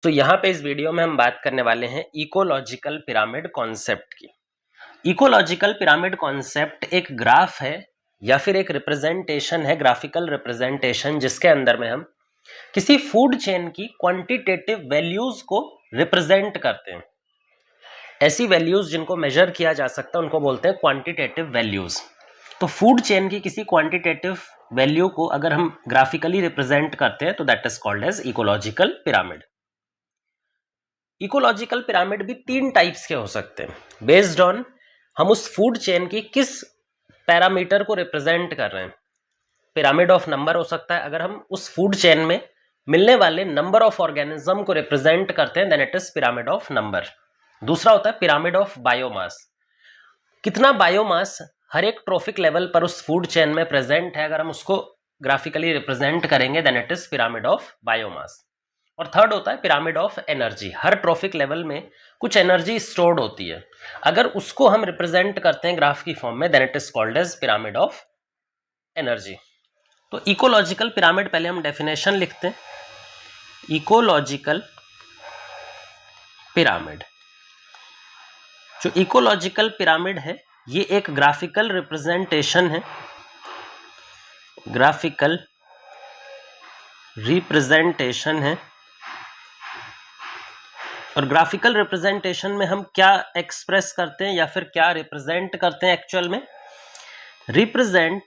तो यहाँ पे इस वीडियो में हम बात करने वाले हैं इकोलॉजिकल पिरामिड कॉन्सेप्ट की। इकोलॉजिकल पिरामिड कॉन्सेप्ट एक ग्राफ है या फिर एक रिप्रेजेंटेशन है, ग्राफिकल रिप्रेजेंटेशन, जिसके अंदर में हम किसी फूड चेन की क्वांटिटेटिव वैल्यूज को रिप्रेजेंट करते हैं। ऐसी वैल्यूज जिनको मेजर किया जा सकता है उनको बोलते हैं क्वांटिटेटिव वैल्यूज। तो फूड चेन की किसी क्वांटिटेटिव वैल्यू को अगर हम ग्राफिकली रिप्रेजेंट करते हैं तो that is called as ecological pyramid. Ecological pyramid भी 3 टाइप्स के हो सकते हैं बेस्ड ऑन हम उस फूड चेन की किस पैरामीटर को रिप्रेजेंट कर रहे हैं। पिरामिड ऑफ नंबर हो सकता है, अगर हम उस फूड चेन में मिलने वाले नंबर ऑफ ऑर्गेनिज्म को रिप्रेजेंट करते हैं then it is pyramid of number. दूसरा होता है पिरामिड ऑफ बायोमास, कितना बायोमास हर एक ट्रॉफिक लेवल पर उस फूड चेन में प्रेजेंट है, अगर हम उसको ग्राफिकली रिप्रेजेंट करेंगे then it is pyramid of biomass. और थर्ड होता है पिरामिड ऑफ एनर्जी, हर ट्रॉफिक लेवल में कुछ एनर्जी स्टोर्ड होती है, अगर उसको हम रिप्रेजेंट करते हैं ग्राफ की फॉर्म में then it is called as pyramid of energy. तो इकोलॉजिकल पिरामिड पहले हम डेफिनेशन लिखते हैं। इकोलॉजिकल पिरामिड, जो इकोलॉजिकल पिरामिड है ये एक ग्राफिकल रिप्रेजेंटेशन है, ग्राफिकल रिप्रेजेंटेशन है। और ग्राफिकल रिप्रेजेंटेशन में हम क्या एक्सप्रेस करते हैं या फिर क्या रिप्रेजेंट करते हैं, एक्चुअल में represent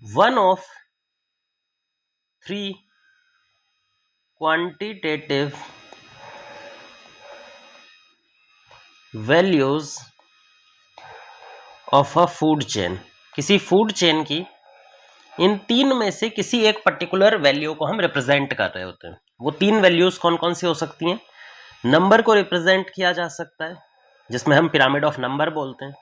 one of 3 quantitative values of a food chain. किसी फूड चेन की इन 3 में से किसी एक पर्टिकुलर वैल्यू को हम रिप्रेजेंट कर रहे होते हैं। वो 3 वैल्यूज कौन कौन सी हो सकती हैं? नंबर को रिप्रेजेंट किया जा सकता है जिसमें हम पिरामिड ऑफ नंबर बोलते हैं,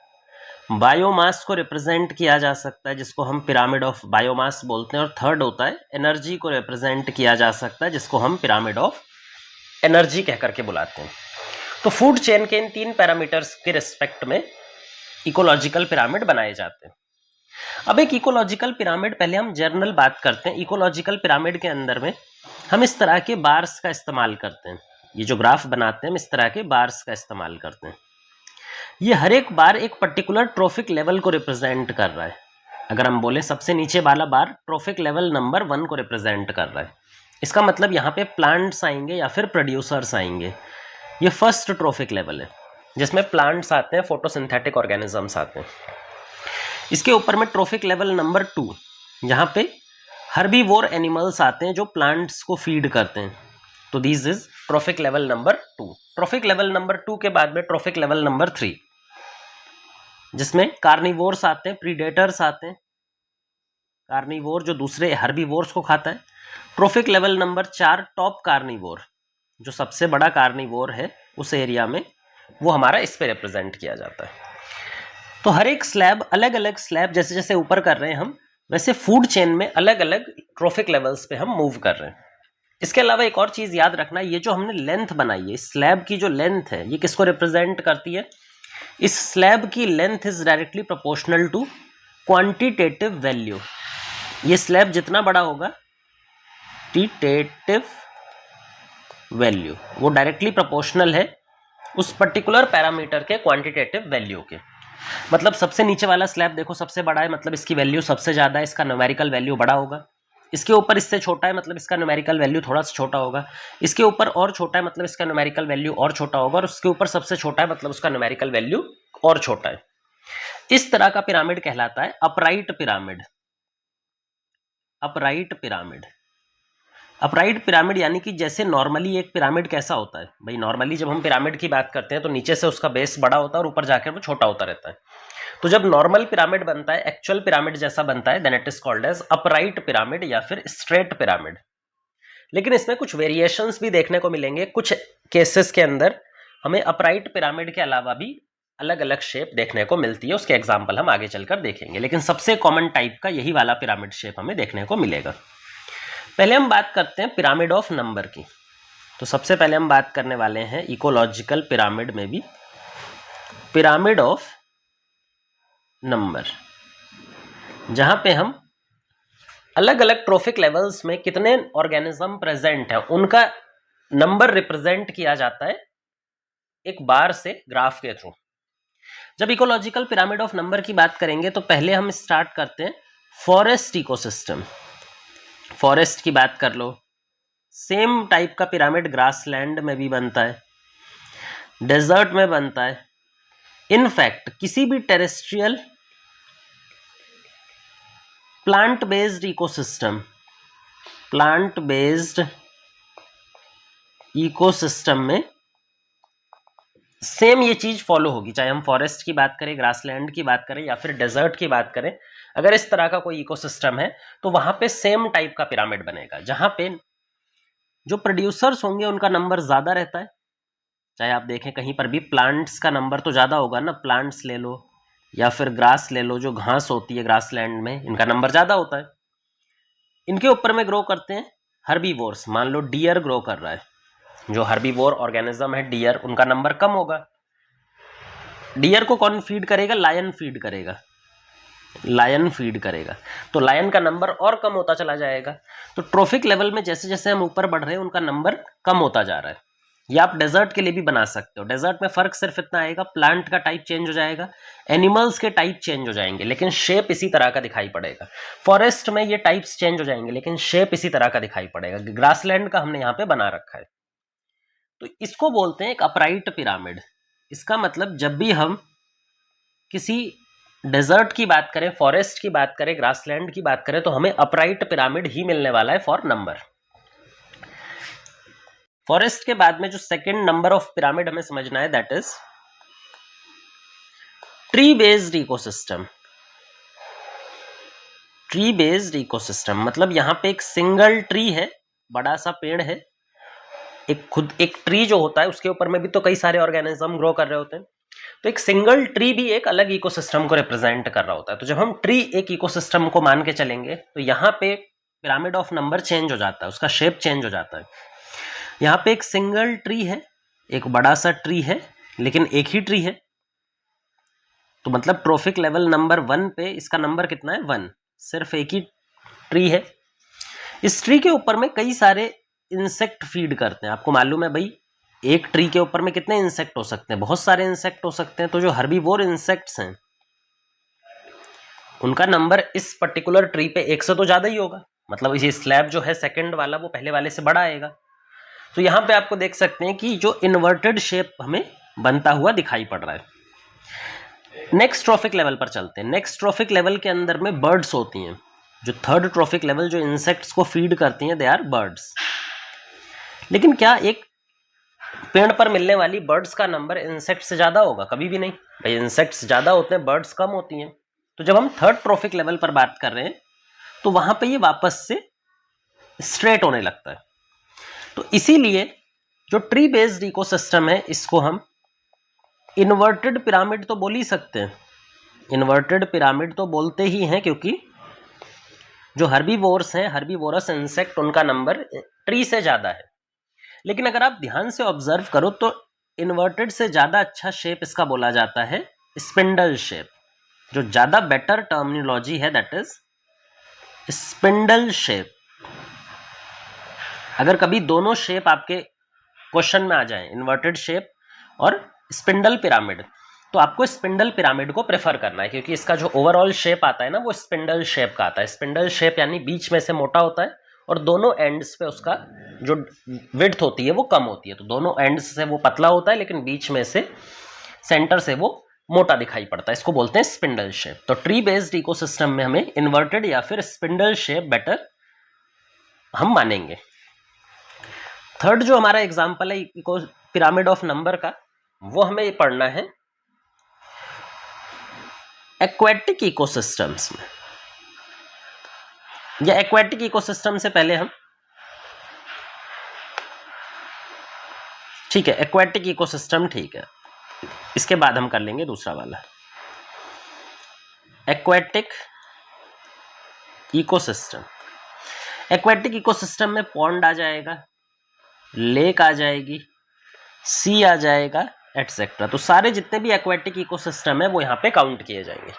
बायोमास को रिप्रेजेंट किया जा सकता है जिसको हम पिरामिड ऑफ बायोमास बोलते हैं, और थर्ड होता है एनर्जी को रिप्रेजेंट किया जा सकता है जिसको हम पिरामिड ऑफ एनर्जी कह करके बुलाते हैं। तो फूड चेन के इन 3 पैरामीटर्स के रिस्पेक्ट में इकोलॉजिकल पिरामिड बनाए जाते हैं। अब एक इकोलॉजिकल पिरामिड, पहले हम जनरल बात करते हैं। इकोलॉजिकल पिरामिड के अंदर में हम इस तरह के बार्स का इस्तेमाल करते हैं, ये जो ग्राफ बनाते हैं हम इस तरह के बार्स का इस्तेमाल करते हैं। ये हर एक बार एक पर्टिकुलर ट्रॉफिक लेवल को रिप्रेजेंट कर रहा है। अगर हम बोले सबसे नीचे वाला बार ट्रॉफिक लेवल नंबर 1 को रिप्रेजेंट कर रहा है, इसका मतलब यहाँ पे प्लांट्स आएंगे या फिर प्रोड्यूसर्स आएंगे। ये फर्स्ट ट्रॉफिक लेवल है जिसमें प्लांट्स आते हैं, फोटोसिंथेटिक ऑर्गेनिजम्स आते हैं। इसके ऊपर में ट्रॉफिक लेवल नंबर 2, जहाँ पे हर्बीवोर एनिमल्स आते हैं जो प्लांट्स को फीड करते हैं। तो this is trophic level number 2। Trophic level number 2 के बाद में ट्रॉफिक लेवल नंबर 3, जिसमें कार्निवोर्स आते हैं, प्रीडेटर्स आते हैं, कार्निवोर जो दूसरे हर्बीवोर्स को खाता है। Trophic level number 4 top carnivore, जो सबसे बड़ा कार्निवोर है उस एरिया में, वो हमारा इस पे रिप्रेजेंट किया जाता है। तो हर एक स्लैब, अलग अलग स्लैब जैसे जैसे ऊपर कर रहे हैं हम, वैसे फूड चेन में अलग अलग ट्रॉफिक लेवल्स पे हम मूव कर रहे हैं। इसके अलावा एक और चीज याद रखना, ये जो हमने लेंथ बनाई है, स्लैब की जो लेंथ है, ये किसको रिप्रेजेंट करती है? इस स्लैब की length is directly proportional to quantitative value. ये स्लैब जितना बड़ा होगा, क्वांटिटेटिव वैल्यू वो डायरेक्टली प्रोपोर्शनल है उस पर्टिकुलर पैरामीटर के क्वांटिटेटिव वैल्यू के। मतलब सबसे नीचे वाला स्लैब देखो सबसे बड़ा है, मतलब इसकी वैल्यू सबसे ज्यादा है, इसका न्यूमेरिकल वैल्यू बड़ा होगा। इसके ऊपर इससे छोटा है, मतलब इसका न्यूमेरिकल वैल्यू थोड़ा सा छोटा होगा। इसके ऊपर और छोटा है, मतलब इसका न्यूमेरिकल वैल्यू और छोटा होगा। और उसके ऊपर सबसे छोटा है, मतलब उसका न्यूमेरिकल वैल्यू और छोटा है। इस तरह का पिरामिड कहलाता है upright pyramid. Upright pyramid, upright pyramid यानी कि जैसे नॉर्मली एक पिरामिड कैसा होता है भाई, नॉर्मली जब हम पिरामिड की बात करते हैं तो नीचे से उसका बेस बड़ा होता है और ऊपर जाकर वो छोटा होता रहता है। तो जब नॉर्मल पिरामिड बनता है, एक्चुअल पिरामिड जैसा बनता है, then it is called as upright pyramid या फिर स्ट्रेट पिरामिड। लेकिन इसमें कुछ वेरिएशंस भी देखने को मिलेंगे। कुछ केसेस के अंदर हमें अपराइट पिरामिड के अलावा भी अलग अलग शेप देखने को मिलती है, उसके एग्जाम्पल हम आगे चलकर देखेंगे। लेकिन सबसे कॉमन टाइप का यही वाला पिरामिड शेप हमें देखने को मिलेगा। पहले हम बात करते हैं पिरामिड ऑफ नंबर की। तो सबसे पहले हम बात करने वाले हैं इकोलॉजिकल पिरामिड में भी पिरामिड ऑफ नंबर, जहां पे हम अलग अलग ट्रोफिक लेवल्स में कितने ऑर्गेनिज्म प्रेजेंट है उनका नंबर रिप्रेजेंट किया जाता है एक बार से ग्राफ के थ्रू। जब इकोलॉजिकल पिरामिड ऑफ नंबर की बात करेंगे तो पहले हम स्टार्ट करते हैं फॉरेस्ट इकोसिस्टम। फॉरेस्ट की बात कर लो, सेम टाइप का पिरामिड ग्रासलैंड में भी बनता है, डेजर्ट में बनता है। इनफैक्ट किसी भी टेरेस्ट्रियल प्लांट बेस्ड इकोसिस्टम में सेम ये चीज फॉलो होगी, चाहे हम फॉरेस्ट की बात करें, ग्रासलैंड की बात करें या फिर डेजर्ट की बात करें। अगर इस तरह का कोई इकोसिस्टम है तो वहां पे सेम टाइप का पिरामिड बनेगा, जहां पे जो प्रोड्यूसर्स होंगे उनका नंबर ज्यादा रहता है। चाहे आप देखें कहीं पर भी प्लांट्स का नंबर तो ज्यादा होगा ना, प्लांट्स ले लो या फिर ग्रास ले लो, जो घास होती है ग्रासलैंड में, इनका नंबर ज्यादा होता है। इनके ऊपर में ग्रो करते हैं हर्बीवोर्स। मान लो डियर ग्रो कर रहा है, जो हर्बीवोर ऑर्गेनिज्म है डियर, उनका नंबर कम होगा। डियर को कौन फीड करेगा? लायन फीड करेगा, लायन फीड करेगा, तो लायन का नंबर और कम होता चला जाएगा। तो ट्रोफिक लेवल में जैसे जैसे हम ऊपर बढ़ रहे हैं उनका नंबर कम होता जा रहा है। या आप डेजर्ट के लिए भी बना सकते हो। डेजर्ट में फर्क सिर्फ इतना आएगा, प्लांट का टाइप चेंज हो जाएगा, एनिमल्स के टाइप चेंज हो जाएंगे, लेकिन शेप इसी तरह का दिखाई पड़ेगा। फॉरेस्ट में ये टाइप्स चेंज हो जाएंगे लेकिन शेप इसी तरह का दिखाई पड़ेगा। ग्रासलैंड का हमने यहाँ पे बना रखा है, तो इसको बोलते हैं एक अपराइट पिरामिड। इसका मतलब जब भी हम किसी डेजर्ट की बात करें, फॉरेस्ट की बात करें, ग्रासलैंड की बात करें, तो हमें अपराइट पिरामिड ही मिलने वाला है फॉर नंबर। फॉरेस्ट के बाद में जो सेकंड नंबर ऑफ पिरामिड हमें समझना है, that is tree based ecosystem. Tree based ecosystem मतलब यहां पे एक सिंगल ट्री है, बड़ा सा पेड़ है, एक ट्री जो होता है उसके ऊपर में भी तो कई सारे ऑर्गेनिज्म ग्रो कर रहे होते हैं। तो एक सिंगल ट्री भी एक अलग इकोसिस्टम को रिप्रेजेंट कर रहा होता है। तो जब हम ट्री एक इकोसिस्टम को मान के चलेंगे तो यहाँ पे पिरामिड ऑफ नंबर चेंज हो जाता है, उसका शेप चेंज हो जाता है। यहाँ पे एक सिंगल ट्री है, एक बड़ा सा ट्री है, लेकिन एक ही ट्री है, तो मतलब ट्रोफिक लेवल नंबर 1 पे इसका नंबर कितना है? 1। सिर्फ एक ही ट्री है। इस ट्री के ऊपर में कई सारे इंसेक्ट फीड करते हैं। आपको मालूम है भाई, एक ट्री के ऊपर में कितने इंसेक्ट हो सकते हैं? बहुत सारे इंसेक्ट हो सकते हैं। तो जो हर्बीवोर इंसेक्ट्स हैं उनका नंबर इस पर्टिकुलर ट्री पे 1 से तो ज्यादा ही होगा। मतलब ये स्लैब जो है सेकंड वाला वो पहले वाले से बड़ा आएगा। तो यहाँ पे आपको देख सकते हैं कि जो इन्वर्टेड शेप हमें बनता हुआ दिखाई पड़ रहा है। नेक्स्ट ट्रॉफिक लेवल पर चलते हैं। नेक्स्ट ट्रॉफिक लेवल के अंदर में बर्ड्स होती हैं। जो थर्ड ट्रॉफिक लेवल जो इंसेक्ट्स को फीड करती हैं, दे आर बर्ड्स। लेकिन क्या एक पेड़ पर मिलने वाली बर्ड्स का नंबर इंसेक्ट से ज्यादा होगा? कभी भी नहीं भाई, इंसेक्ट्स ज्यादा होते हैं, बर्ड्स कम होती हैं। तो जब हम थर्ड ट्रॉफिक लेवल पर बात कर रहे हैं तो वहां पे ये वापस से स्ट्रेट होने लगता है। तो इसीलिए जो ट्री बेस्ड इकोसिस्टम है इसको हम इन्वर्टेड पिरामिड तो बोल ही सकते हैं। इन्वर्टेड पिरामिड तो बोलते ही हैं क्योंकि जो हर्बीवोर्स हैं, हर्बीवोरस इंसेक्ट, उनका नंबर ट्री से ज्यादा है। लेकिन अगर आप ध्यान से ऑब्जर्व करो तो इन्वर्टेड से ज्यादा अच्छा शेप इसका बोला जाता है स्पिंडल शेप। जो ज्यादा बेटर टर्मिनोलॉजी है दैट इज स्पिंडल शेप। अगर कभी दोनों शेप आपके क्वेश्चन में आ जाए, इन्वर्टेड शेप और स्पिंडल पिरामिड, तो आपको स्पिंडल पिरामिड को प्रेफर करना है, क्योंकि इसका जो ओवरऑल शेप आता है ना वो स्पिंडल शेप का आता है। स्पिंडल शेप यानी बीच में से मोटा होता है और दोनों एंड्स पे उसका जो विड्थ होती है वो कम होती है। तो दोनों एंड्स से वो पतला होता है लेकिन बीच में से सेंटर से वो मोटा दिखाई पड़ता है। इसको बोलते हैं स्पिंडल शेप। तो ट्री बेस्ड इकोसिस्टम में हमें इन्वर्टेड या फिर स्पिंडल शेप बेटर हम मानेंगे। थर्ड जो हमारा एग्जाम्पल है इको पिरामिड ऑफ नंबर का, वो हमें पढ़ना है एक्वेटिक इकोसिस्टम्स में। या एक्वेटिक इकोसिस्टम से पहले हम, ठीक है, एक्वेटिक इकोसिस्टम ठीक है, इसके बाद हम कर लेंगे दूसरा वाला एक्वेटिक इकोसिस्टम। एक्वेटिक इकोसिस्टम में पॉन्ड आ जाएगा, लेक आ जाएगी, सी आ जाएगा, एटसेट्रा। तो सारे जितने भी एक्वेटिक इकोसिस्टम है वो यहाँ पे काउंट किए जाएंगे।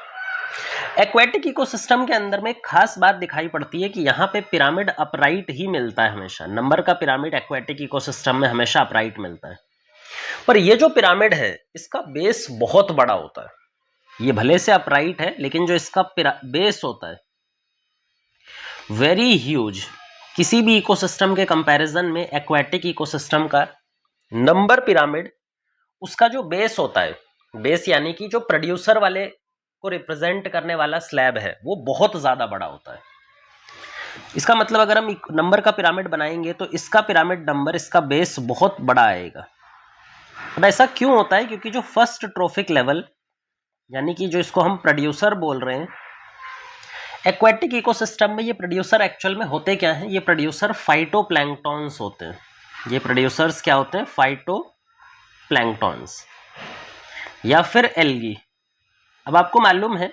एक्वेटिक इकोसिस्टम के अंदर में एक खास बात दिखाई पड़ती है कि यहाँ पे पिरामिड अपराइट ही मिलता है हमेशा। नंबर का पिरामिड एक्वेटिक इकोसिस्टम में हमेशा अपराइट मिलता है। पर ये जो पिरामिड है इसका बेस बहुत बड़ा होता है। ये भले से अपराइट है लेकिन जो इसका बेस होता है वेरी ह्यूज। किसी भी इकोसिस्टम के कंपैरिजन में एक्वेटिक इकोसिस्टम का नंबर पिरामिड, उसका जो बेस होता है, बेस यानी कि जो प्रोड्यूसर वाले को रिप्रेजेंट करने वाला स्लैब है, वो बहुत ज्यादा बड़ा होता है। इसका मतलब अगर हम नंबर का पिरामिड बनाएंगे तो इसका पिरामिड नंबर, इसका बेस बहुत बड़ा आएगा। अब ऐसा क्यों होता है? क्योंकि जो फर्स्ट ट्रोफिक लेवल यानी कि जो इसको हम प्रोड्यूसर बोल रहे हैं एक्वेटिक इकोसिस्टम में, ये प्रोड्यूसर एक्चुअल में होते क्या हैं? ये प्रोड्यूसर फाइटोप्लैंक्टॉन्स होते हैं। ये प्रोड्यूसर्स क्या होते हैं? फाइटोप्लैंक्टॉन्स या फिर एल्गी। अब आपको मालूम है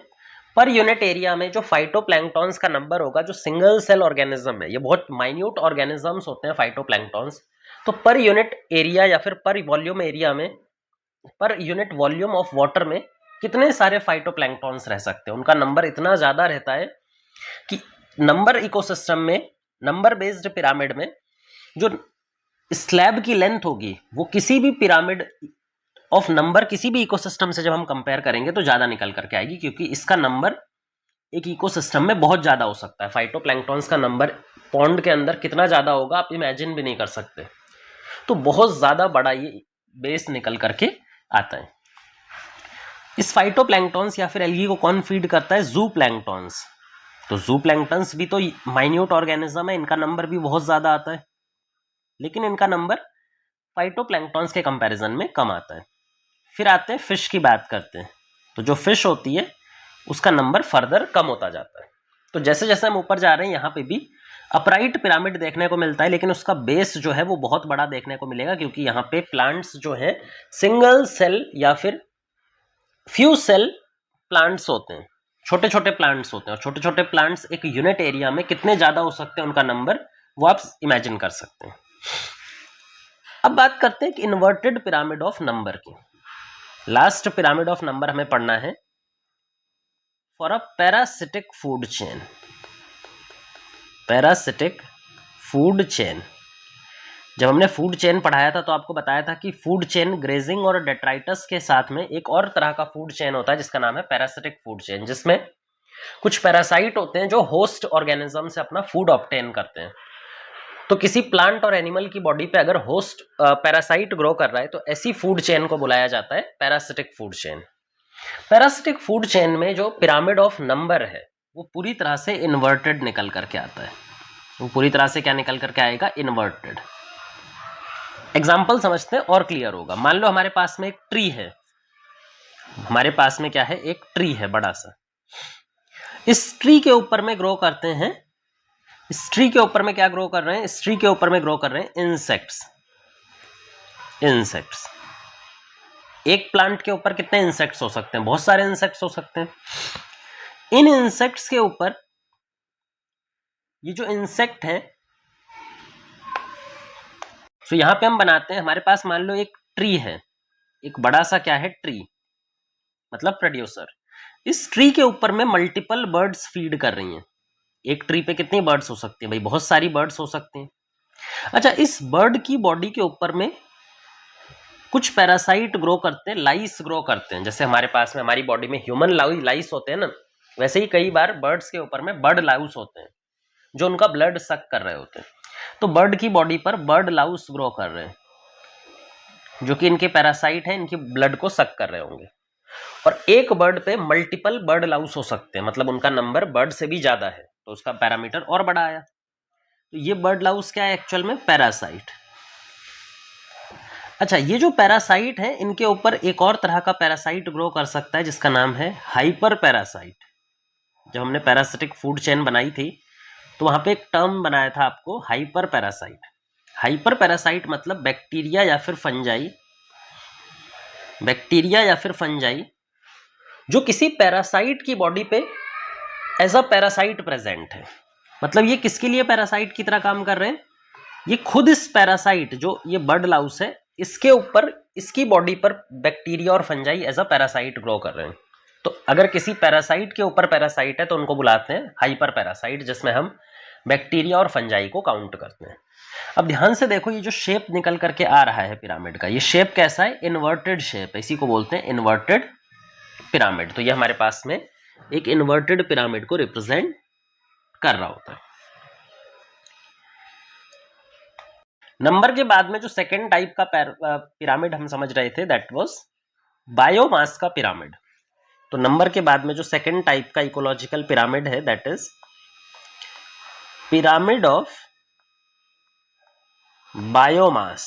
पर यूनिट एरिया में जो फाइटोप्लैंक्टॉन्स का नंबर होगा, जो सिंगल सेल ऑर्गेनिज्म है, ये बहुत माइन्यूट ऑर्गेनिजम्स होते हैं फाइटोप्लैंक्टॉन्स, तो पर यूनिट एरिया या फिर पर वॉल्यूम एरिया में, per unit volume of water में कितने सारे फाइटोप्लैंक्टॉन्स रह सकते हैं, उनका नंबर इतना ज्यादा रहता है कि नंबर इकोसिस्टम में, नंबर बेस्ड पिरामिड में जो स्लैब की लेंथ होगी वो किसी भी पिरामिड ऑफ नंबर, किसी भी इकोसिस्टम से जब हम कंपेयर करेंगे तो ज्यादा निकल करके आएगी, क्योंकि इसका नंबर एक इकोसिस्टम में बहुत ज्यादा हो सकता है। फाइटोप्लैंक्टॉन्स का नंबर पॉन्ड के अंदर कितना ज्यादा होगा आप इमेजिन भी नहीं कर सकते। तो बहुत ज्यादा बड़ा ये बेस निकल करके आता है। इस फाइटोप्लैंक्टॉन्स या फिर एल्गी को कौन फीड करता है? जू प्लैंक्टॉन्स। तो जू प्लैंक्टॉन्स भी तो माइन्यूट ऑर्गेनिज्म है, इनका नंबर भी बहुत ज्यादा आता है, लेकिन इनका नंबर फाइटोप्लैंक्टॉन्स के कंपैरिजन में कम आता है। फिर आते हैं फिश की बात करते हैं। तो जो फिश होती है उसका नंबर फर्दर कम होता जाता है। तो जैसे जैसे हम ऊपर जा रहे हैं यहाँ पे भी अपराइट पिरामिड देखने को मिलता है, लेकिन उसका बेस जो है वो बहुत बड़ा देखने को मिलेगा, क्योंकि यहाँ पे प्लांट्स जो है सिंगल सेल या फिर फ्यू सेल प्लांट्स होते हैं, छोटे छोटे प्लांट्स होते हैं। और छोटे छोटे प्लांट्स एक यूनिट एरिया में कितने ज्यादा हो सकते हैं उनका नंबर, वो आप इमेजिन कर सकते हैं। अब बात करते हैं कि इन्वर्टेड पिरामिड ऑफ नंबर की। लास्ट पिरामिड ऑफ नंबर हमें पढ़ना है for a parasitic food chain. Parasitic food chain, जब हमने फूड चेन पढ़ाया था तो आपको बताया था कि फूड चेन ग्रेजिंग और डेट्राइटस के साथ में एक और तरह का फूड चेन होता है जिसका नाम है पैरासिटिक फूड चेन, जिसमें कुछ पैरासाइट होते हैं जो होस्ट ऑर्गेनिज्म से अपना फूड ऑब्टेन करते हैं। तो किसी प्लांट और एनिमल की बॉडी पे अगर होस्ट पैरासाइट ग्रो कर रहा है तो ऐसी फूड चेन को बुलाया जाता है parasitic food chain. Parasitic food chain में जो पिरामिड ऑफ नंबर है वो पूरी तरह से इन्वर्टेड निकल करके आता है। वो पूरी तरह से क्या निकल करके आएगा? इन्वर्टेड। एग्जाम्पल समझते हैं और क्लियर होगा। मान लो हमारे पास में एक ट्री है, हमारे पास में क्या है? एक ट्री है बड़ा सा। इस ट्री के ऊपर में ग्रो करते हैं, इस ट्री के ऊपर में क्या ग्रो कर रहे हैं? इस ट्री के ऊपर में ग्रो कर रहे हैं इंसेक्ट्स। इंसेक्ट्स, एक प्लांट के ऊपर कितने इंसेक्ट्स हो सकते हैं? बहुत सारे इंसेक्ट्स हो सकते हैं। इन इंसेक्ट्स के ऊपर ये जो इंसेक्ट है, तो यहां पे हम बनाते हैं, हमारे पास मान लो एक ट्री है, एक बड़ा सा क्या है? ट्री, मतलब प्रोड्यूसर। इस ट्री के ऊपर में मल्टीपल बर्ड्स फीड कर रही हैं। एक ट्री पे कितनी बर्ड्स हो सकती हैं भाई? बहुत सारी बर्ड्स हो सकती हैं। अच्छा, इस बर्ड की बॉडी के ऊपर में कुछ पैरासाइट ग्रो करते हैं, लाइस ग्रो करते हैं। जैसे हमारे पास में हमारी बॉडी में ह्यूमन लाइस होते हैं ना, वैसे ही कई बार बर्ड्स के ऊपर में बर्ड लाउस होते हैं जो उनका ब्लड सक कर रहे होते हैं। तो बर्ड की बॉडी पर बर्ड लाउस ग्रो कर रहे हैं जो कि इनके पैरासाइट हैं, इनके ब्लड को सक कर रहे होंगे। और एक बर्ड पे मल्टीपल बर्ड लाउस हो सकते हैं, मतलब उनका नंबर बर्ड से भी ज्यादा है, तो उसका पैरामीटर और बड़ा आया। तो ये बर्ड लाउस क्या है? एक्चुअल में पैरासाइट। अच्छा, ये जो पैरासाइट है इनके ऊपर एक और तरह का पैरासाइट ग्रो कर सकता है जिसका नाम है हाइपर पैरासाइट। जब हमने पैरासिटिक फूड चेन बनाई थी तो वहां पे एक टर्म बनाया था आपको, हाइपर पैरासाइट। हाइपर पैरासाइट मतलब बैक्टीरिया या फिर फंजाई, बैक्टीरिया या फिर फंजाई जो किसी पैरासाइट की बॉडी पे एज अ पैरासाइट प्रेजेंट है। मतलब ये किसके लिए पैरासाइट की तरह काम कर रहे हैं? ये खुद इस पैरासाइट, जो ये बर्ड लाउस है, इसके ऊपर, इसकी बॉडी पर बैक्टीरिया और fungi as a parasite grow कर रहे हैं। तो अगर किसी पैरासाइट के ऊपर पैरासाइट है तो उनको बुलाते हैं हाइपर पैरासाइट, जिसमें हम बैक्टीरिया और फंजाई को काउंट करते हैं। अब ध्यान से देखो, ये जो शेप निकल करके आ रहा है पिरामिड का, ये शेप कैसा है? इन्वर्टेड शेप है, इसी को बोलते हैं इन्वर्टेड पिरामिड। तो ये हमारे पास में एक इन्वर्टेड पिरामिड को रिप्रेजेंट कर रहा होता है। नंबर के बाद में जो सेकेंड टाइप का पिरामिड हम समझ रहे थे, दैट वाज बायोमास का पिरामिड। तो नंबर के बाद में जो सेकेंड टाइप का इकोलॉजिकल पिरामिड है, that is pyramid of biomass.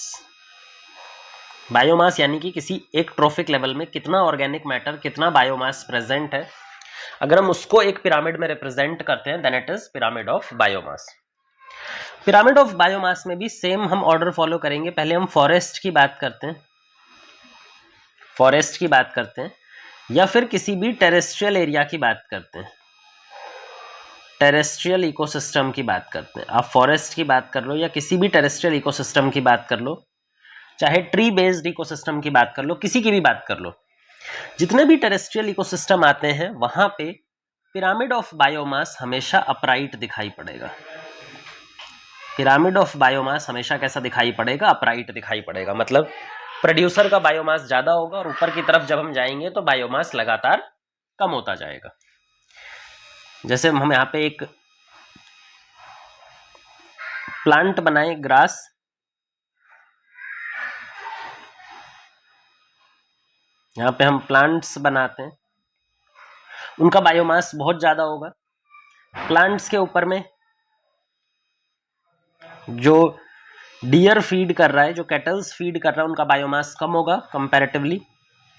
Biomass यानी कि किसी एक ट्रॉफिक लेवल में कितना ऑर्गेनिक मैटर, कितना बायोमास प्रेजेंट है, अगर हम उसको एक पिरामिड में रिप्रेजेंट करते हैं, then it is pyramid of biomass. Pyramid of biomass में भी सेम हम ऑर्डर फॉलो करेंगे। पहले हम फॉरेस्ट की बात करते हैं, फॉरेस्ट की बात करते हैं, या फिर किसी भी टेरेस्ट्रियल एरिया की बात करते हैं, टेरेस्ट्रियल इकोसिस्टम की बात करते हैं। आप फॉरेस्ट की बात कर लो या किसी भी टेरेस्ट्रियल इकोसिस्टम की बात कर लो, चाहे ट्री बेस्ड इकोसिस्टम की बात कर लो, किसी की भी बात कर लो, जितने भी टेरेस्ट्रियल इकोसिस्टम आते हैं वहां पे पिरामिड ऑफ बायोमास हमेशा अपराइट दिखाई पड़ेगा। पिरामिड ऑफ बायोमास हमेशा कैसा दिखाई पड़ेगा? अपराइट दिखाई पड़ेगा। मतलब प्रोड्यूसर का बायोमास ज्यादा होगा और ऊपर की तरफ जब हम जाएंगे तो बायोमास लगातार कम होता जाएगा। जैसे हम यहाँ पे एक प्लांट बनाए, ग्रास, यहाँ पे हम प्लांट्स बनाते हैं, उनका बायोमास बहुत ज्यादा होगा। प्लांट्स के ऊपर में जो डियर फीड कर रहा है, जो कैटल्स फीड कर रहा है, उनका बायोमास कम होगा कंपैरेटिवली,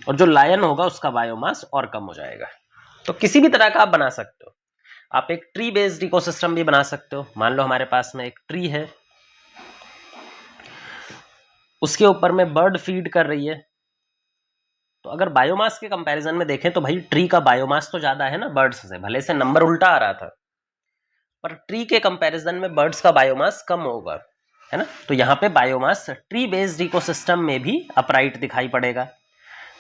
और जो लायन होगा उसका बायोमास और कम हो जाएगा। तो किसी भी तरह का आप बना सकते हो। आप एक ट्री बेस्ड इकोसिस्टम भी बना सकते हो। मान लो हमारे पास में एक ट्री है, उसके ऊपर में बर्ड फीड कर रही है, तो अगर बायोमास के कंपैरिजन में देखें तो भाई ट्री का बायोमास तो ज्यादा है ना बर्ड्स से, भले से नंबर उल्टा आ रहा था, पर ट्री के कंपैरिजन में बर्ड्स का बायोमास कम होगा, है ना। तो यहाँ पे बायोमास ट्री बेस्ड इकोसिस्टम में भी अपराइट दिखाई पड़ेगा,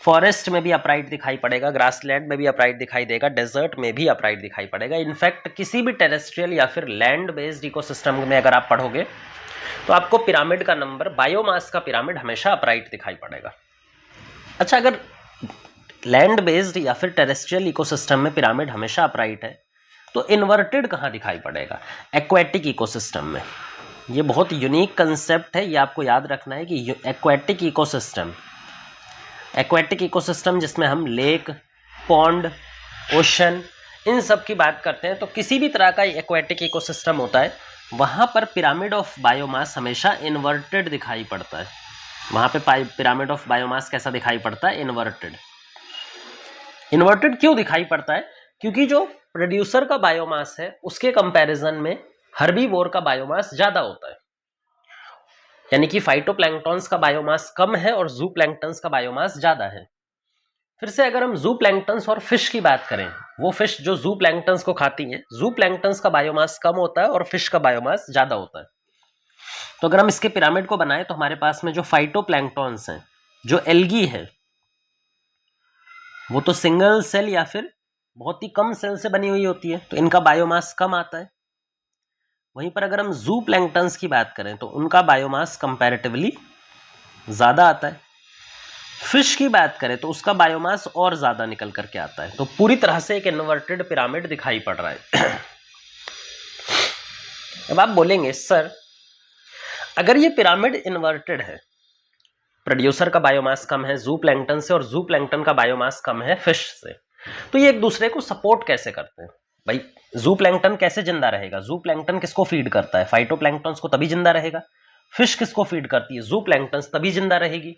फॉरेस्ट में भी अपराइट दिखाई पड़ेगा, ग्रासलैंड में भी अपराइट दिखाई देगा, डेजर्ट में भी अपराइट दिखाई पड़ेगा। इनफैक्ट किसी भी टेरेस्ट्रियल या फिर लैंड बेस्ड इकोसिस्टम में अगर आप पढ़ोगे तो आपको पिरामिड का नंबर, बायोमास का पिरामिड हमेशा अपराइट दिखाई पड़ेगा। अच्छा, अगर लैंड बेस्ड या फिर टेरेस्ट्रियल इकोसिस्टम में पिरामिड हमेशा अपराइट है, तो इन्वर्टेड कहाँ दिखाई पड़ेगा? एक्वेटिक इकोसिस्टम में। ये बहुत यूनिक कंसेप्ट है, ये आपको याद रखना है कि एक्वेटिक इकोसिस्टम, एक्वेटिक इकोसिस्टम जिसमें हम लेक, पॉन्ड, ओशन, इन सब की बात करते हैं, तो किसी भी तरह का एक्वेटिक इकोसिस्टम होता है, वहां पर पिरामिड ऑफ बायोमास हमेशा इन्वर्टेड दिखाई पड़ता है। वहां पे पिरामिड ऑफ बायोमास कैसा दिखाई पड़ता है? इन्वर्टेड। इन्वर्टेड क्यों दिखाई पड़ता है? क्योंकि जो प्रोड्यूसर का बायोमास है उसके कंपैरिजन में हर्बीवोर का बायोमास ज्यादा होता है। यानी कि फाइटोप्लैंक्टन्स का बायोमास कम है और ज़ूप्लैंक्टन्स का बायोमास ज्यादा है। फिर से अगर हम ज़ूप्लैंक्टन्स और फिश की बात करें, वो फिश जो ज़ूप्लैंक्टन्स को खाती हैं, ज़ूप्लैंक्टन्स का बायोमास कम होता है और फिश का बायोमास ज्यादा होता है। तो अगर हम इसके पिरामिड को बनाएं तो हमारे पास में जो फाइटोप्लैंक्टन्स हैं, जो एल्गी है, वो तो सिंगल सेल या फिर बहुत ही कम सेल से बनी हुई होती है, तो इनका बायोमास कम आता है। वहीं पर अगर हम ज़ूप्लैंक्टन्स की बात करें तो उनका बायोमास कंपैरेटिवली ज़्यादा आता है। फिश की बात करें तो उसका बायोमास और ज़्यादा निकल करके आता है। तो पूरी तरह से एक इन्वर्टेड पिरामिड दिखाई पड़ रहा है। अब आप बोलेंगे सर, अगर ये पिरामिड इन्वर्टेड है, प्रोड्यूसर का बायोमास कम है ज़ूप्लैंक्टन से और ज़ूप्लैंक्टन का बायोमास कम है फिश से, तो ये एक दूसरे को सपोर्ट कैसे करते हैं? भाई ज़ूप्लैंक्टन कैसे जिंदा रहेगा? ज़ूप्लैंक्टन किसको फीड करता है? फाइटोप्लैंक्टन्स को, तभी जिंदा रहेगा। फिश किसको फीड करती है? ज़ूप्लैंक्टन्स, तभी जिंदा रहेगी।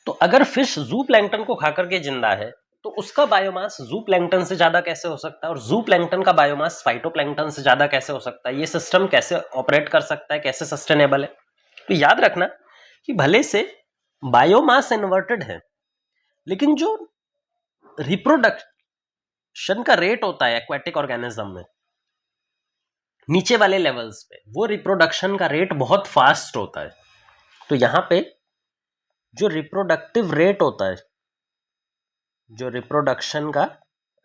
तो अगर फिश ज़ूप्लैंक्टन को खाकर के जिंदा है तो उसका बायोमास ज़ूप्लैंक्टन से ज्यादा कैसे हो सकता है, और ज़ूप्लैंक्टन का बायोमास फाइटोप्लैंक्टन से ज्यादा कैसे हो सकता है? ये सिस्टम कैसे ऑपरेट कर सकता है, कैसे सस्टेनेबल है? तो याद रखना कि भले से बायोमास इन्वर्टेड है, लेकिन जो रिप्रोडक्शन का रेट होता है एक्वेटिक ऑर्गेनिज्म में नीचे वाले लेवल्स पे, वो रिप्रोडक्शन का रेट बहुत फास्ट होता है। तो यहां पे जो रिप्रोडक्टिव रेट होता है जो रिप्रोडक्शन का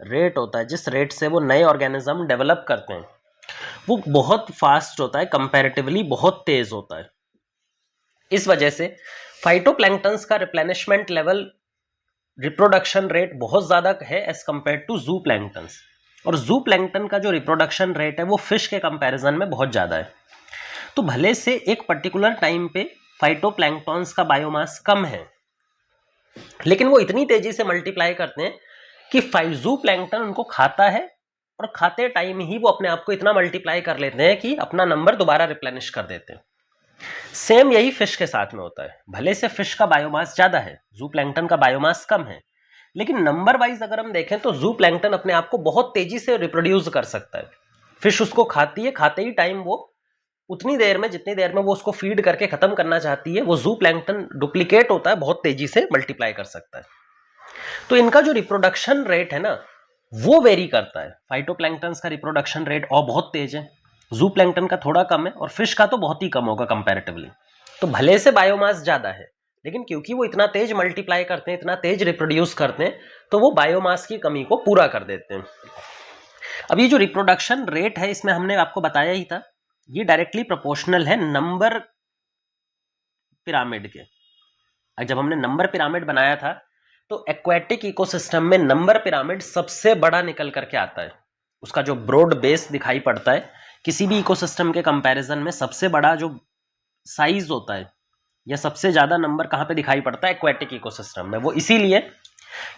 रेट होता है, जिस रेट से वो नए ऑर्गेनिज्म डेवलप करते हैं, वो बहुत फास्ट होता है, कंपैरेटिवली बहुत तेज होता है। इस वजह से फाइटोप्लैंक्टन्स का रिप्लेनिशमेंट लेवल, रिप्रोडक्शन रेट बहुत ज़्यादा है एज कंपेयर टू जू प्लैंक्टन्स। और जू प्लैंक्टन का जो रिप्रोडक्शन रेट है वो फिश के कंपैरिजन में बहुत ज़्यादा है। तो भले से एक पर्टिकुलर टाइम पे फाइटोप्लैंक्टन्स का बायोमास कम है, लेकिन वो इतनी तेजी से मल्टीप्लाई करते हैं कि जू प्लैंक्टन उनको खाता है, और खाते टाइम ही वो अपने आप को इतना मल्टीप्लाई कर लेते हैं कि अपना नंबर दोबारा रिप्लेनिश कर देते हैं। सेम यही फिश के साथ में होता है। भले से फिश का बायोमास ज्यादा है, जू प्लैंक्टन का बायोमास कम है, लेकिन नंबर वाइज अगर हम देखें तो जू प्लैंक्टन अपने आप को बहुत तेजी से रिप्रोड्यूस कर सकता है। फिश उसको खाती है, खाते ही टाइम वो उतनी देर में, जितनी देर में वो उसको फीड करके खत्म करना चाहती है, वो जू प्लैंक्टन डुप्लीकेट होता है, बहुत तेजी से मल्टीप्लाई कर सकता है। तो इनका जो रिप्रोडक्शन रेट है ना, वो वेरी करता है। फाइटोप्लैंक्टन्स का रिप्रोडक्शन रेट और बहुत तेज है, जू प्लैंक्टन का थोड़ा कम है, और फिश का तो बहुत ही कम होगा कंपैरेटिवली। तो भले से बायोमास ज्यादा है, लेकिन क्योंकि वो इतना तेज मल्टीप्लाई करते हैं, इतना तेज रिप्रोड्यूस करते हैं, तो वो बायोमास की कमी को पूरा कर देते हैं। अब ये जो रिप्रोडक्शन रेट है, इसमें हमने आपको बताया ही था, ये डायरेक्टली प्रोपोर्शनल है नंबर पिरामिड के। जब हमने नंबर पिरामिड बनाया था, तो एक्वेटिक इकोसिस्टम में नंबर पिरामिड सबसे बड़ा निकल करके आता है। उसका जो ब्रॉड बेस दिखाई पड़ता है, किसी भी इकोसिस्टम के कंपैरिजन में सबसे बड़ा जो साइज होता है, या सबसे ज्यादा नंबर कहाँ पे दिखाई पड़ता है? एक्वेटिक इकोसिस्टम में। वो इसीलिए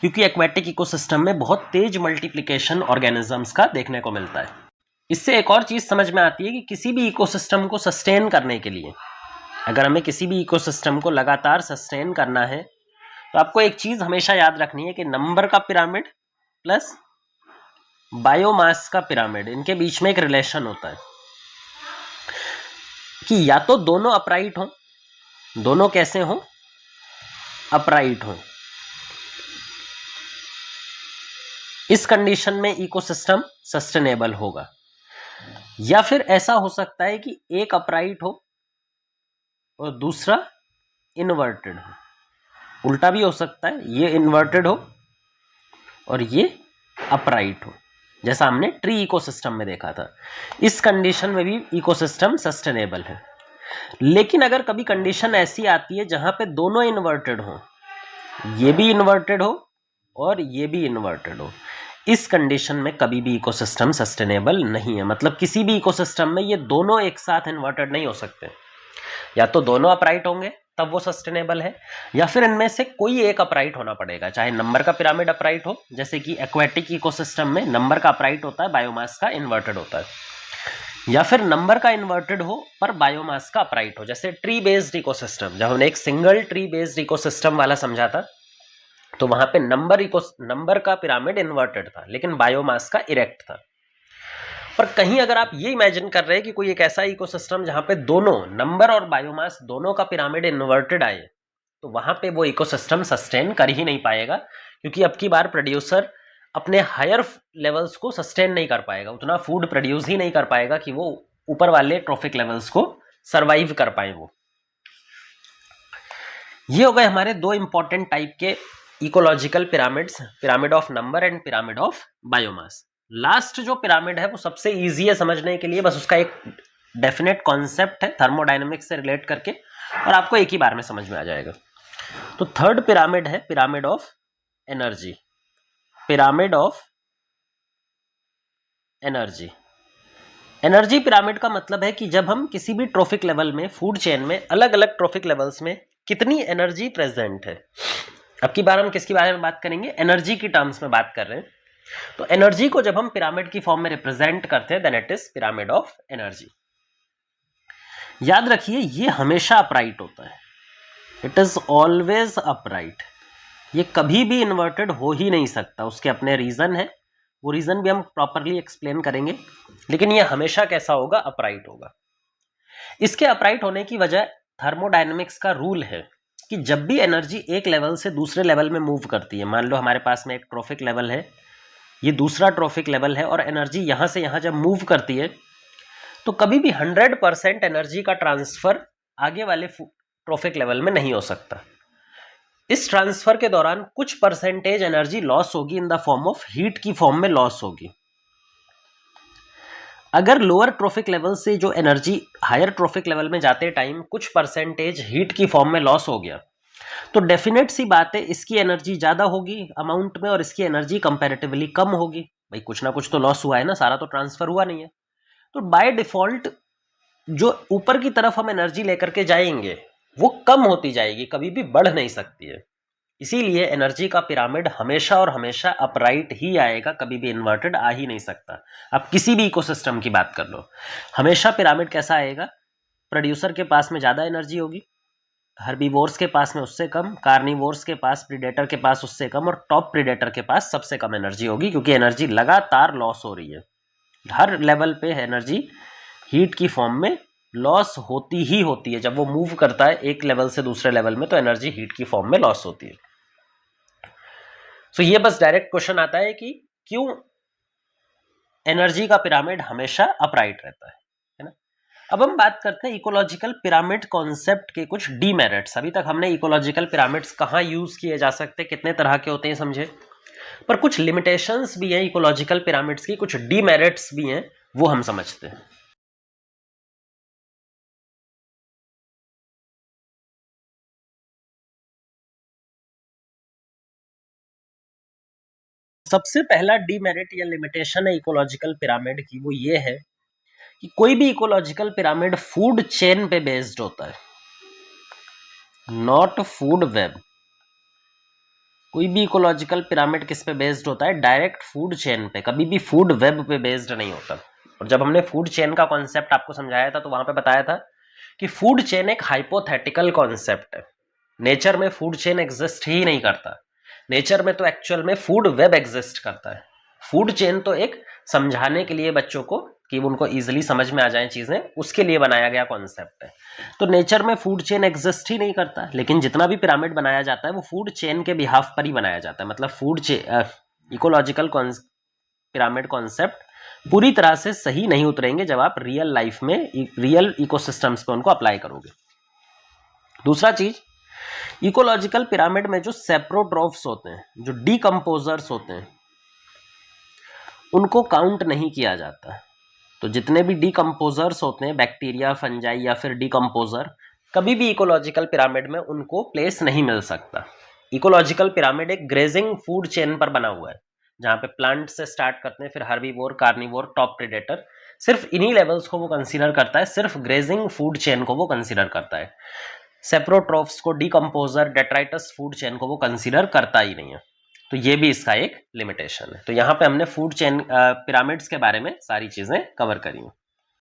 क्योंकि एक्वेटिक इकोसिस्टम में बहुत तेज मल्टीप्लिकेशन ऑर्गेनिजम्स का देखने को मिलता है। इससे एक और चीज समझ में आती है कि किसी भी इकोसिस्टम को सस्टेन करने के लिए, अगर हमें किसी भी इकोसिस्टम को लगातार सस्टेन करना है, तो आपको एक चीज हमेशा याद रखनी है कि नंबर का पिरामिड प्लस बायोमास का पिरामिड, इनके बीच में एक रिलेशन होता है कि या तो दोनों अपराइट हो, दोनों कैसे हो? अपराइट हो। इस कंडीशन में इकोसिस्टम सस्टेनेबल होगा। या फिर ऐसा हो सकता है कि एक अपराइट हो और दूसरा इन्वर्टेड हो। उल्टा भी हो सकता है, ये इन्वर्टेड हो और ये अपराइट हो, जैसा हमने ट्री इकोसिस्टम में देखा था। इस कंडीशन में भी इकोसिस्टम सस्टेनेबल है। लेकिन अगर कभी कंडीशन ऐसी आती है जहां पे दोनों इन्वर्टेड हो, ये भी इन्वर्टेड हो और ये भी इन्वर्टेड हो, इस कंडीशन में कभी भी इकोसिस्टम सस्टेनेबल नहीं है। मतलब किसी भी इकोसिस्टम में ये दोनों एक साथ इन्वर्टेड नहीं हो सकते। या तो दोनों अपराइट होंगे तब वो सस्टेनेबल है, या फिर इनमें से कोई एक अपराइट होना पड़ेगा। चाहे नंबर का पिरामिड अपराइट हो, जैसे कि एक्वेटिक इकोसिस्टम में नंबर का अपराइट होता है, बायोमास का इन्वर्टेड होता है, या फिर नंबर का इन्वर्टेड हो पर बायोमास का अपराइट हो, जैसे ट्री बेस्ड इकोसिस्टम। जब हमने एक सिंगल ट्री बेस्ड इकोसिस्टम वाला समझा था, तो वहां पे नंबर का पिरामिड इन्वर्टेड था, लेकिन बायोमास का इरेक्ट था। पर कहीं अगर आप ये इमेजिन कर रहे हैं कि कोई एक ऐसा इकोसिस्टम जहां पे दोनों नंबर और बायोमास दोनों का पिरामिड इन्वर्टेड आए, तो वहां पे वो इकोसिस्टम सस्टेन कर ही नहीं पाएगा, क्योंकि अब की बार प्रोड्यूसर अपने हायर लेवल्स को सस्टेन नहीं कर पाएगा, उतना फूड प्रोड्यूस ही नहीं कर पाएगा कि वो ऊपर वाले ट्रॉफिक लेवल्स को सर्वाइव कर पाए। वो ये हो गए हमारे दो इंपॉर्टेंट टाइप के ecological pyramids, pyramid of number and pyramid of biomass. Last जो पिरामिड है वो सबसे इजी है समझने के लिए, बस उसका एक डेफिनेट कॉन्सेप्ट है थर्मोडायनेमिक्स से रिलेट करके, और आपको एक ही बार में समझ में आ जाएगा। तो थर्ड पिरामिड है pyramid of energy. Pyramid of energy, energy pyramid का मतलब है कि जब हम किसी भी ट्रॉफिक लेवल में, फूड चेन में, अलग अलग ट्रॉफिक लेवल्स में कितनी एनर्जी प्रेजेंट है। अब की बार हम किसके बारे में बात करेंगे? एनर्जी की टर्म्स में बात कर रहे हैं। तो एनर्जी को जब हम पिरामिड की फॉर्म में रिप्रेजेंट करते हैं, then it is pyramid of energy. याद रखिए ये हमेशा अपराइट होता है, इट इज ऑलवेज अपराइट। ये कभी भी इन्वर्टेड हो ही नहीं सकता। उसके अपने रीजन है, वो रीजन भी हम प्रॉपरली एक्सप्लेन करेंगे, लेकिन ये हमेशा कैसा होगा? अपराइट होगा। इसके अपराइट होने की वजह थर्मोडायनेमिक्स का रूल है कि जब भी एनर्जी एक लेवल से दूसरे लेवल में मूव करती है, मान लो हमारे पास में एक ट्रॉफिक लेवल है, ये दूसरा ट्रॉफिक लेवल है, और एनर्जी यहां से यहां जब मूव करती है, तो कभी भी 100% एनर्जी का ट्रांसफर आगे वाले ट्रॉफिक लेवल में नहीं हो सकता। इस ट्रांसफर के दौरान कुछ परसेंटेज एनर्जी लॉस होगी in the form of heat की फॉर्म में लॉस होगी। अगर लोअर ट्रॉफिक लेवल से जो एनर्जी हायर ट्रॉफिक लेवल में जाते टाइम कुछ परसेंटेज हीट की फॉर्म में लॉस हो गया, तो डेफिनेट सी बात है इसकी एनर्जी ज्यादा होगी अमाउंट में और इसकी एनर्जी कंपैरेटिवली कम होगी। भाई कुछ ना कुछ तो लॉस हुआ है ना, सारा तो ट्रांसफर हुआ नहीं है। तो बाय डिफॉल्ट जो ऊपर की तरफ हम एनर्जी लेकर के जाएंगे वो कम होती जाएगी, कभी भी बढ़ नहीं सकती है। इसीलिए एनर्जी का पिरामिड हमेशा और हमेशा अपराइट ही आएगा, कभी भी इन्वर्टेड आ ही नहीं सकता। अब किसी भी इकोसिस्टम की बात कर लो, हमेशा पिरामिड कैसा आएगा? प्रोड्यूसर के पास में ज्यादा एनर्जी होगी, हर्बीवोर्स के पास में उससे कम, कार्निवोर्स के पास, प्रीडेटर के पास उससे कम और टॉप प्रीडेटर के पास सबसे कम एनर्जी होगी, क्योंकि एनर्जी लगातार लॉस हो रही है। हर लेवल पे एनर्जी हीट की फॉर्म में लॉस होती ही होती है। जब वो मूव करता है एक लेवल से दूसरे लेवल में तो एनर्जी हीट की फॉर्म में लॉस होती है। सो ये बस डायरेक्ट क्वेश्चन आता है कि क्यों एनर्जी का पिरामिड हमेशा अपराइट रहता है ना। अब हम बात करते हैं इकोलॉजिकल पिरामिड कॉन्सेप्ट के कुछ डीमेरिट्स। अभी तक हमने इकोलॉजिकल पिरामिड्स कहाँ यूज किए जा सकते हैं, कितने तरह के होते हैं समझे, पर कुछ लिमिटेशंस भी हैं इकोलॉजिकल पिरामिड्स की, कुछ डीमेरिट्स भी हैं, वो हम समझते हैं। सबसे पहला डीमेरिट या लिमिटेशन है इकोलॉजिकल पिरामिड की, वो ये है कि कोई भी इकोलॉजिकल पिरामिड फूड चेन पे बेस्ड होता है, नॉट फूड वेब। कोई भी इकोलॉजिकल पिरामिड किस पे बेस्ड होता है? डायरेक्ट फूड चेन पे, कभी भी फूड वेब पे बेस्ड नहीं होता। और जब हमने फूड चेन का कॉन्सेप्ट आपको समझाया था तो वहां पे बताया था कि फूड चेन एक हाइपोथेटिकल कॉन्सेप्ट है। नेचर में फूड चेन एग्जिस्ट ही नहीं करता, नेचर में तो एक्चुअल में फूड वेब एग्जिस्ट करता है। फूड चेन तो एक समझाने के लिए बच्चों को, कि उनको इजीली समझ में आ जाए चीजें, उसके लिए बनाया गया कॉन्सेप्ट है। तो नेचर में फूड चेन एग्जिस्ट ही नहीं करता, लेकिन जितना भी पिरामिड बनाया जाता है वो फूड चेन के बिहाफ पर ही बनाया जाता है। मतलब फूड इकोलॉजिकल पिरामिड कॉन्सेप्ट पूरी तरह से सही नहीं उतरेंगे जब आप रियल लाइफ में रियल इकोसिस्टम्स पे उनको अप्लाई करोगे। दूसरा चीज, इकोलॉजिकल पिरामिड में जो सेप्रोट्रॉफ्स होते हैं, जो डीकंपोजर्स होते हैं, उनको काउंट नहीं किया जाता। तो जितने भी डीकंपोजर्स होते हैं, बैक्टीरिया, फंजाई या फिर डीकंपोजर, कभी भी इकोलॉजिकल पिरामिड में उनको प्लेस नहीं मिल सकता। इकोलॉजिकल पिरामिड एक ग्रेजिंग फूड चेन पर बना हुआ है, जहां पे प्लांट से स्टार्ट करते हैं, फिर हर्बीवोर, कार्निवोर, टॉप प्रेडेटर, सिर्फ इन्हीं लेवल्स को वो कंसीडर करता है, सिर्फ ग्रेजिंग फूड चेन को वो कंसीडर करता है। सेप्रोट्रॉफ्स को, डीकंपोजर, डेट्राइटस फूड चेन को वो कंसीडर करता ही नहीं है। तो ये भी इसका एक लिमिटेशन है। तो यहाँ पे हमने फूड चेन पिरामिड्स के बारे में सारी चीजें कवर करी हैं।